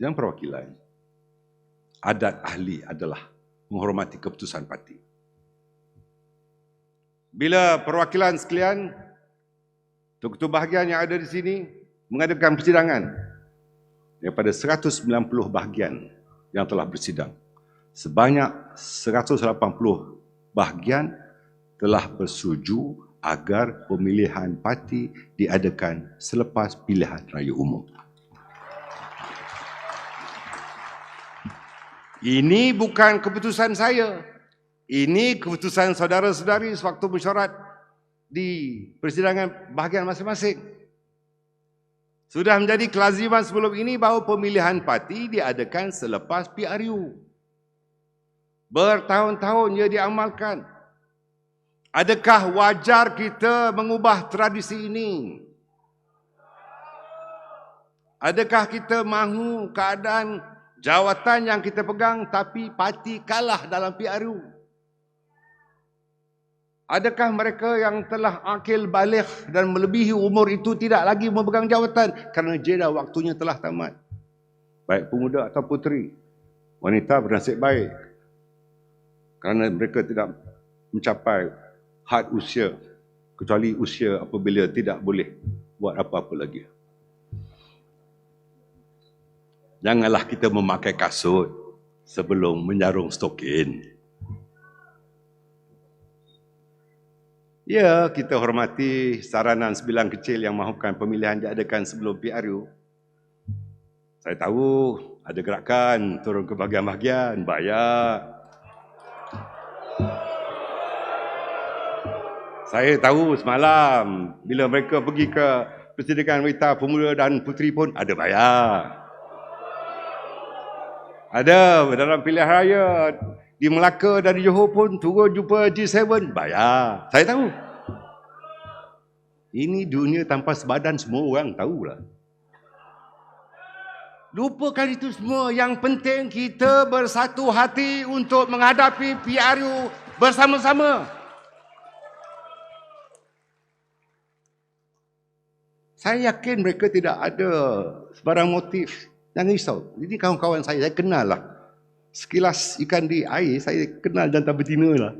Yang perwakilan, adat ahli adalah menghormati keputusan parti. Bila perwakilan sekalian, ketua bahagian yang ada di sini mengadakan persidangan daripada 190 bahagian yang telah bersidang, sebanyak 180 bahagian telah bersetuju agar pemilihan parti diadakan selepas pilihan raya umum. Ini bukan keputusan saya. Ini keputusan saudara-saudari sewaktu mesyuarat di persidangan bahagian masing-masing. Sudah menjadi kelaziman sebelum ini bahawa pemilihan parti diadakan selepas PRU. Bertahun-tahun ia diamalkan. Adakah wajar kita mengubah tradisi ini? Adakah kita mahu keadaan jawatan yang kita pegang tapi parti kalah dalam PRU? Adakah mereka yang telah akil baligh dan melebihi umur itu tidak lagi memegang jawatan kerana jeda waktunya telah tamat? Baik pemuda atau puteri, wanita bernasib baik kerana mereka tidak mencapai had usia, kecuali usia apabila tidak boleh buat apa-apa lagi. Janganlah kita memakai kasut sebelum menjarung stokin. Ya, kita hormati saranan sembilan kecil yang mahukan pemilihan diadakan sebelum PRU. Saya tahu ada gerakan turun ke bahagian-bahagian, bayar. Saya tahu semalam bila mereka pergi ke persidangan wanita, pemuda dan puteri pun ada bayar. Ada dalam pilihan raya di Melaka dan di Johor pun turun jumpa G7, bayar. Saya tahu. Ini dunia tanpa sebadan, semua orang tahulah. Lupakan itu semua. Yang penting kita bersatu hati untuk menghadapi PRU bersama-sama. Saya yakin mereka tidak ada sebarang motif. Jangan risau. Ini kawan-kawan saya kenal lah. Sekilas ikan di air, saya kenal jantan betina lah.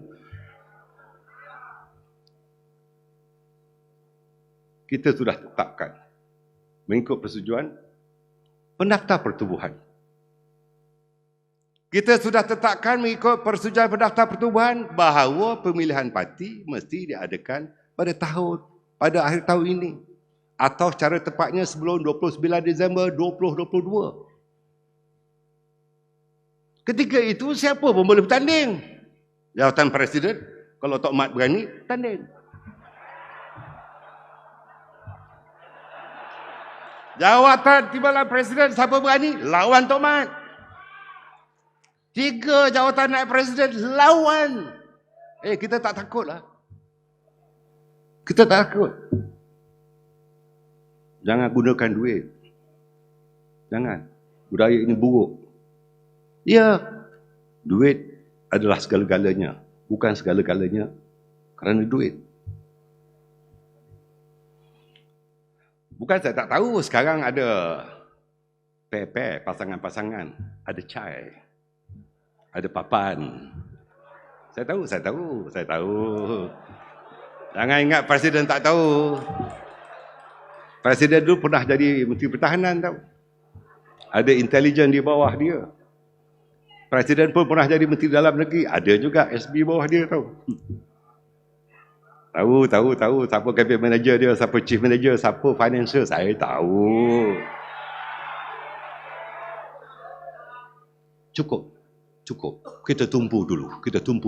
Kita sudah tetapkan mengikut persetujuan pendaftar pertubuhan. Kita sudah tetapkan mengikut persetujuan pendaftar pertubuhan bahawa pemilihan parti mesti diadakan pada akhir tahun ini. Atau secara tepatnya sebelum 29 Disember 2022. Ketika itu siapa pun boleh bertanding. Jawatan Presiden, kalau Tok Mat berani, tanding. Jawatan Timbalan Presiden, siapa berani, lawan Tok Mat. 3 jawatan naib Presiden, lawan. Kita tak takut lah. Kita tak takut. Jangan gunakan duit. Jangan. Budaya ini buruk. Ya, duit adalah segala-galanya. Bukan segala-galanya kerana duit. Bukan saya tak tahu sekarang ada pair-pair, pasangan-pasangan. Ada cai. Ada papan. Saya tahu. Jangan ingat Presiden tak tahu. Presiden dulu pernah jadi Menteri Pertahanan tahu. Ada intelijen di bawah dia. Presiden pun pernah jadi Menteri Dalam Negeri. Ada juga SB bawah dia tahu. Tahu. Siapa cabinet manager dia, siapa chief manager, siapa financial. Saya tahu. Cukup. Kita tumpu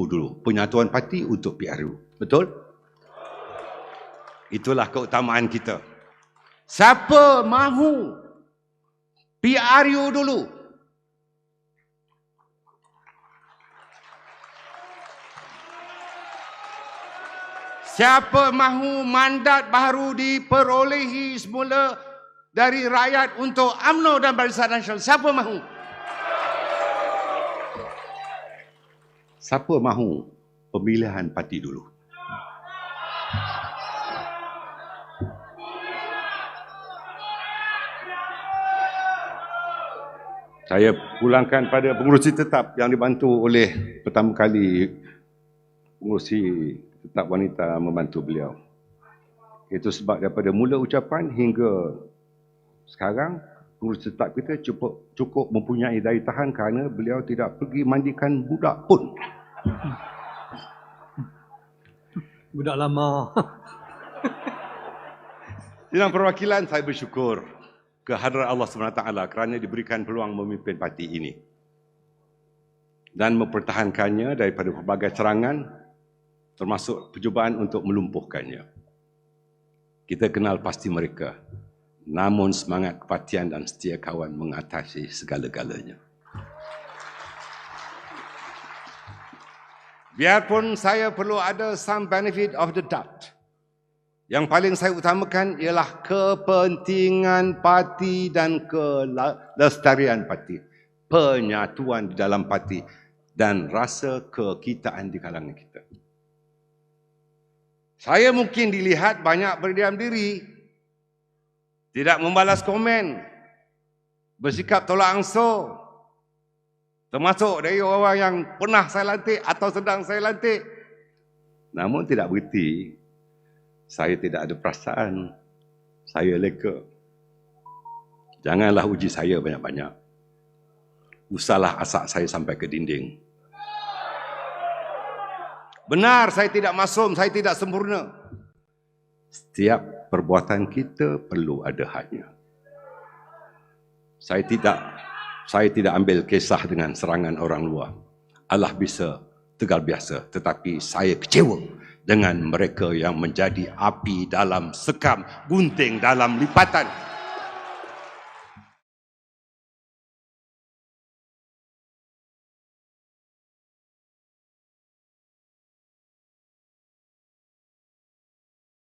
dulu. Penyatuan parti untuk PRU. Betul? Itulah keutamaan kita. Siapa mahu PRU dulu? Siapa mahu mandat baru diperolehi semula dari rakyat untuk UMNO dan Barisan Nasional? Siapa mahu? Siapa mahu pemilihan parti dulu? Saya pulangkan pada pengurusi tetap yang dibantu oleh pertama kali pengurusi tetap wanita membantu beliau. Itu sebab daripada mula ucapan hingga sekarang, pengurusi tetap kita cukup mempunyai daya tahan kerana beliau tidak pergi mandikan budak pun. Budak lama. Dalam perwakilan, saya bersyukur kehadrat Allah SWT kerana diberikan peluang memimpin parti ini dan mempertahankannya daripada pelbagai serangan termasuk percubaan untuk melumpuhkannya. Kita kenal pasti mereka, namun semangat kepartian dan setia kawan mengatasi segala-galanya. Biarpun saya perlu ada some benefit of the doubt, yang paling saya utamakan ialah kepentingan parti dan kelestarian parti, penyatuan di dalam parti dan rasa kekitaan di kalangan kita. Saya mungkin dilihat banyak berdiam diri, tidak membalas komen, bersikap tolak ansur, termasuk dari orang yang pernah saya lantik atau sedang saya lantik. Namun tidak bererti saya tidak ada perasaan, saya leka. Janganlah uji saya banyak-banyak. Usahlah asak saya sampai ke dinding. Benar, saya tidak masum, saya tidak sempurna. Setiap perbuatan kita perlu ada hadnya. Saya tidak ambil kisah dengan serangan orang luar. Allah bisa tegal biasa, tetapi saya kecewa dengan mereka yang menjadi api dalam sekam, gunting dalam lipatan.